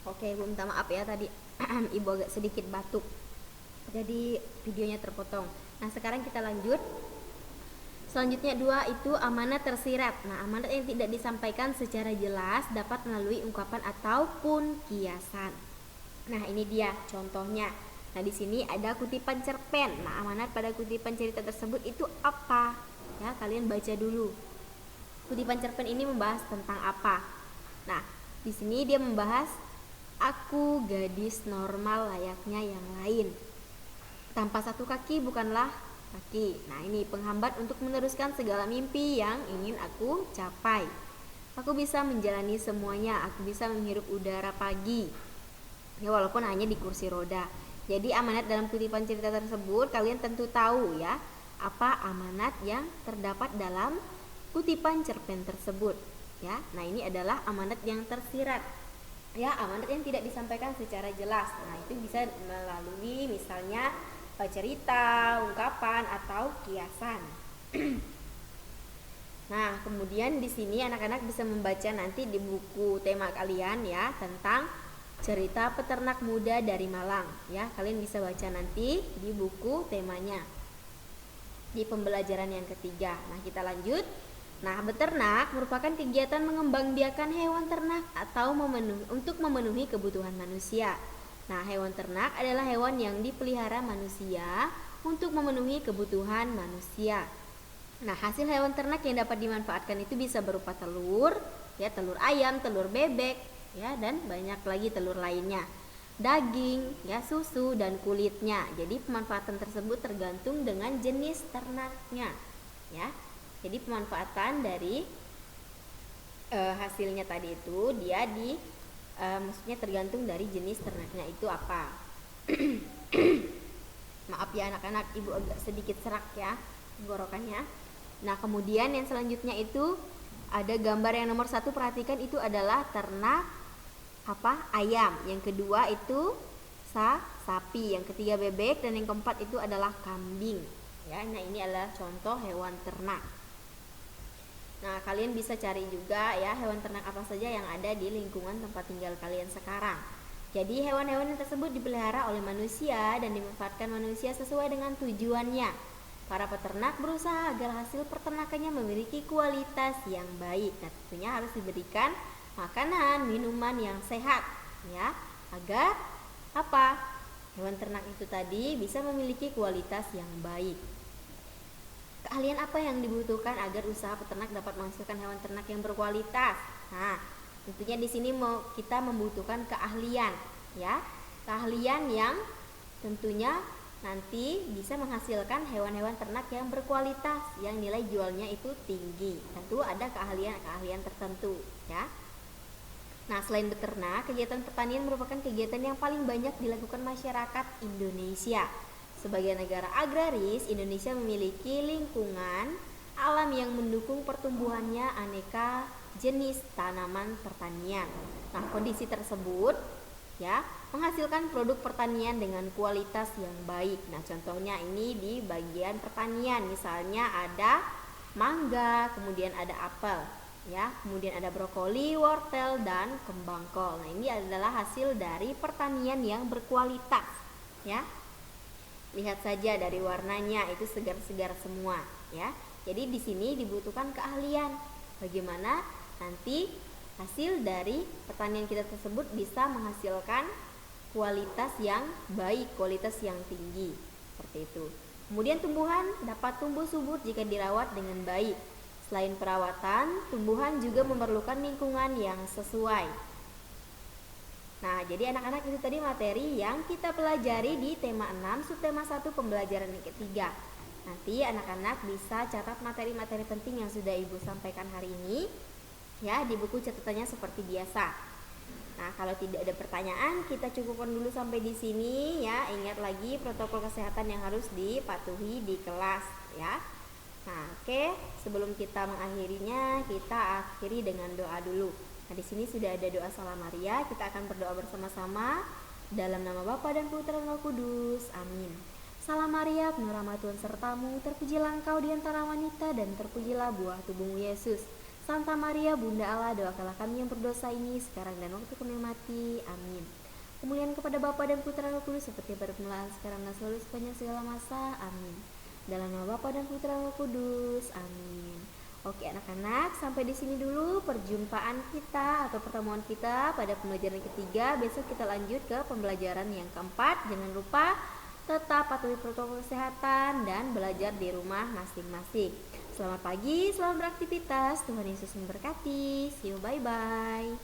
Oke, ibu minta maaf ya tadi ibu agak sedikit batuk, jadi videonya terpotong. Nah sekarang kita lanjut. Selanjutnya 2 itu amanat tersirat. Nah amanat yang tidak disampaikan secara jelas dapat melalui ungkapan ataupun kiasan. Nah ini dia contohnya. Nah di sini ada kutipan cerpen. Nah amanat pada kutipan cerita tersebut itu apa? Ya kalian baca dulu. Kutipan cerpen ini membahas tentang apa? Nah di sini dia membahas aku gadis normal layaknya yang lain. Tanpa satu kaki bukanlah kaki. Nah ini penghambat untuk meneruskan segala mimpi yang ingin aku capai. Aku bisa menjalani semuanya. Aku bisa menghirup udara pagi. Ya walaupun hanya di kursi roda. Jadi amanat dalam kutipan cerita tersebut kalian tentu tahu ya apa amanat yang terdapat dalam kutipan cerpen tersebut. Ya, nah ini adalah amanat yang tersirat. Ya, amanat yang tidak disampaikan secara jelas. Nah itu bisa melalui misalnya cerita, ungkapan atau kiasan. Nah, kemudian di sini anak-anak bisa membaca nanti di buku tema kalian ya tentang cerita peternak muda dari Malang ya. Kalian bisa baca nanti di buku temanya. Di pembelajaran yang ketiga. Nah, kita lanjut. Nah, beternak merupakan kegiatan mengembangbiakan hewan ternak atau untuk memenuhi kebutuhan manusia. Nah, hewan ternak adalah hewan yang dipelihara manusia untuk memenuhi kebutuhan manusia. Nah, hasil hewan ternak yang dapat dimanfaatkan itu bisa berupa telur, ya, telur ayam, telur bebek, ya, dan banyak lagi telur lainnya. Daging, ya, susu dan kulitnya. Jadi pemanfaatan tersebut tergantung dengan jenis ternaknya, ya. Jadi pemanfaatan dari hasilnya tadi itu dia maksudnya tergantung dari jenis ternaknya itu apa. Maaf ya anak-anak, ibu agak sedikit serak ya tenggorokannya. Nah kemudian yang selanjutnya itu ada gambar yang nomor 1, perhatikan itu adalah ternak ayam. Yang kedua itu sapi, yang ketiga bebek, dan yang keempat itu adalah kambing. Ya, nah ini adalah contoh hewan ternak. Nah, kalian bisa cari juga ya hewan ternak apa saja yang ada di lingkungan tempat tinggal kalian sekarang. Jadi hewan-hewan yang tersebut dipelihara oleh manusia dan dimanfaatkan manusia sesuai dengan tujuannya. Para peternak berusaha agar hasil peternakannya memiliki kualitas yang baik. Nah, tentunya harus diberikan makanan, minuman yang sehat ya, agar hewan ternak itu tadi bisa memiliki kualitas yang baik. Keahlian apa yang dibutuhkan agar usaha peternak dapat menghasilkan hewan ternak yang berkualitas? Nah, tentunya di sini kita membutuhkan keahlian, ya, keahlian yang tentunya nanti bisa menghasilkan hewan-hewan ternak yang berkualitas, yang nilai jualnya itu tinggi. Tentu ada keahlian tertentu, ya. Nah, selain beternak, kegiatan pertanian merupakan kegiatan yang paling banyak dilakukan masyarakat Indonesia. Sebagai negara agraris, Indonesia memiliki lingkungan alam yang mendukung pertumbuhannya aneka jenis tanaman pertanian. Nah, kondisi tersebut ya menghasilkan produk pertanian dengan kualitas yang baik. Nah, contohnya ini di bagian pertanian, misalnya ada mangga, kemudian ada apel, ya, kemudian ada brokoli, wortel, dan kembang kol. Nah, ini adalah hasil dari pertanian yang berkualitas, ya. Lihat saja dari warnanya itu segar-segar semua, ya. Jadi di sini dibutuhkan keahlian bagaimana nanti hasil dari pertanian kita tersebut bisa menghasilkan kualitas yang baik, kualitas yang tinggi, seperti itu. Kemudian tumbuhan dapat tumbuh subur jika dirawat dengan baik. Selain perawatan, tumbuhan juga memerlukan lingkungan yang sesuai. Nah, jadi anak-anak itu tadi materi yang kita pelajari di tema 6, subtema 1 pembelajaran yang ketiga. Nanti anak-anak bisa catat materi-materi penting yang sudah Ibu sampaikan hari ini ya di buku catatannya seperti biasa. Nah, kalau tidak ada pertanyaan, kita cukupkan dulu sampai di sini ya. Ingat lagi protokol kesehatan yang harus dipatuhi di kelas ya. Nah, oke, sebelum kita mengakhirinya, kita akhiri dengan doa dulu. Nah, di sini sudah ada doa Salam Maria. Kita akan berdoa bersama-sama dalam nama Bapa dan Putra dan Roh Kudus. Amin. Salam Maria, penuh rahmat Tuhan sertamu, terpujilah engkau di antara wanita dan terpujilah buah tubuhmu Yesus. Santa Maria Bunda Allah, doakanlah kami yang berdosa ini sekarang dan waktu kami mati. Amin. Kemuliaan kepada Bapa dan Putra dan Roh Kudus seperti pada permulaan, sekarang dan selalu sepanjang segala masa. Amin. Dalam nama Bapa dan Putra dan Roh Kudus. Amin. Oke anak-anak, sampai di sini dulu perjumpaan kita atau pertemuan kita pada pembelajaran ketiga. Besok kita lanjut ke pembelajaran yang keempat. Jangan lupa tetap patuhi protokol kesehatan dan belajar di rumah masing-masing. Selamat pagi, selamat beraktivitas. Tuhan Yesus memberkati. See you, bye-bye.